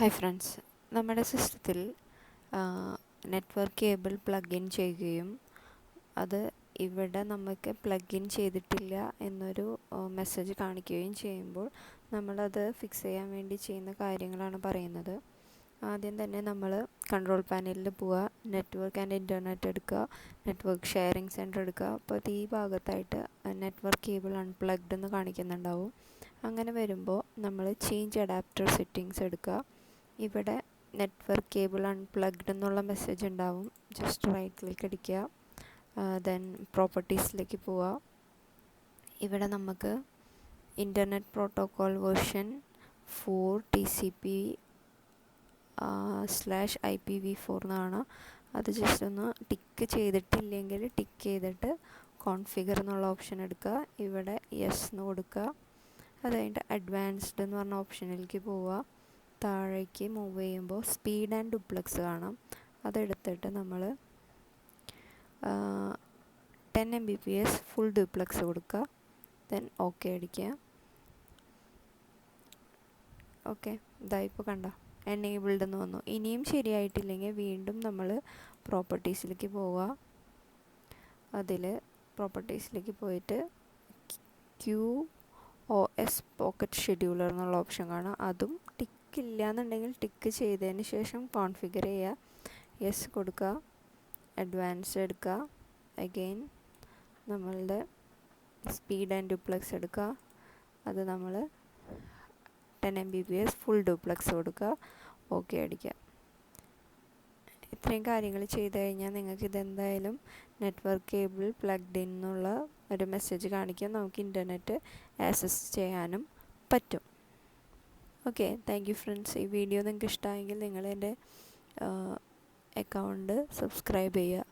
Hi friends, നമ്മുടെ സിസ്റ്റത്തിൽ network cable plug in ചെയ്യുകയും അത് ഇവിടെ നമുക്ക് പ്ലഗ് ഇൻ ചെയ്തിട്ടില്ല എന്നൊരു മെസ്സേജ് കാണിക്കുകയും ചെയ്യുമ്പോൾ നമ്മളത് ഫിക്സ് ചെയ്യാൻ വേണ്ടി ചെയ്യുന്ന കാര്യങ്ങളാണ് പറയുന്നത്. ആദ്യം തന്നെ നമ്മൾ കൺട്രോൾ പാനലിൽ പോവുക, നെറ്റ്വർക്ക് ആൻഡ് ഇൻ്റർനെറ്റ് എടുക്കുക, നെറ്റ്വർക്ക് ഷെയറിംഗ് സെൻറ്റർ എടുക്കുക. അപ്പോൾ ഈ ഭാഗത്തായിട്ട് നെറ്റ്വർക്ക് കേബിൾ അൺപ്ലഗ്ഡ് എന്ന് കാണിക്കുന്നുണ്ടാവും. അങ്ങനെ വരുമ്പോൾ നമ്മൾ ചേഞ്ച് അഡാപ്റ്റർ സെറ്റിങ്സ് എടുക്കുക. ഇവിടെ നെറ്റ്വർക്ക് കേബിൾ അൺപ്ലഗ്ഡ് എന്നുള്ള മെസ്സേജ് ഉണ്ടാവും. ജസ്റ്റ് റൈറ്റ് ക്ലിക്ക് അടിക്കുക, ദെൻ പ്രോപ്പർട്ടീസിലേക്ക് പോവുക. ഇവിടെ നമുക്ക് ഇൻ്റർനെറ്റ് പ്രോട്ടോക്കോൾ വേർഷൻ 4 TCP/IPv4 എന്നാണ്. അത് ജസ്റ്റ് ഒന്ന് ടിക്ക് ചെയ്തിട്ടില്ലെങ്കിൽ ടിക്ക് ചെയ്തിട്ട് കോൺഫിഗർ എന്നുള്ള ഓപ്ഷൻ എടുക്കുക. ഇവിടെ യെസ് എന്ന് കൊടുക്കുക. അത് കഴിഞ്ഞിട്ട് അഡ്വാൻസ്ഡ് എന്ന് പറഞ്ഞ ഓപ്ഷനിലേക്ക് പോവുക. താഴേക്ക് മൂവ് ചെയ്യുമ്പോൾ സ്പീഡ് ആൻഡ് ഡ്യൂപ്ലക്സ് കാണാം. അതെടുത്തിട്ട് നമ്മൾ 10 Mbps ഫുൾ ഡ്യൂപ്ലക്സ് കൊടുക്കുക. ദെൻ ഓക്കെ അടിക്കുക. ഓക്കെ, ഇതായിപ്പോൾ കണ്ട എനേബിൾഡ് എന്ന് വന്നു. ഇനിയും ശരിയായിട്ടില്ലെങ്കിൽ വീണ്ടും നമ്മൾ പ്രോപ്പർട്ടീസിലേക്ക് പോവുക. അതിൽ പ്രോപ്പർട്ടീസിലേക്ക് പോയിട്ട് QoS പോക്കറ്റ് ഷെഡ്യൂളർ എന്നുള്ള ഓപ്ഷൻ കാണാം. അതും ടിക്ക് ഇല്ല എന്നുണ്ടെങ്കിൽ ടിക്ക് ചെയ്തതിന് ശേഷം കോൺഫിഗർ ചെയ്യുക, യെസ് കൊടുക്കുക, അഡ്വാൻസ് എടുക്കുക. അഗെയിൻ നമ്മളുടെ സ്പീഡ് ആൻഡ് ഡ്യൂപ്ലക്സ് എടുക്കുക. അത് നമ്മൾ 10 Mbps ഫുൾ ഡ്യൂപ്ലക്സ് കൊടുക്കുക, ഓക്കെ അടിക്കുക. ഇത്രയും കാര്യങ്ങൾ ചെയ്ത് കഴിഞ്ഞാൽ നിങ്ങൾക്ക് ഇതെന്തായാലും നെറ്റ്വർക്ക് കേബിൾ പ്ലഗ്ഡ് ഇൻ എന്നുള്ള ഒരു മെസ്സേജ് കാണിക്കും. നമുക്ക് ഇൻ്റർനെറ്റ് ആക്സസ് ചെയ്യാനും പറ്റും. Okay, thank you friends. ഈ വീഡിയോ നിങ്ങൾക്ക് ഇഷ്ടമായെങ്കിൽ നിങ്ങൾ എൻ്റെ അക്കൗണ്ട് സബ്സ്ക്രൈബ് ചെയ്യുക.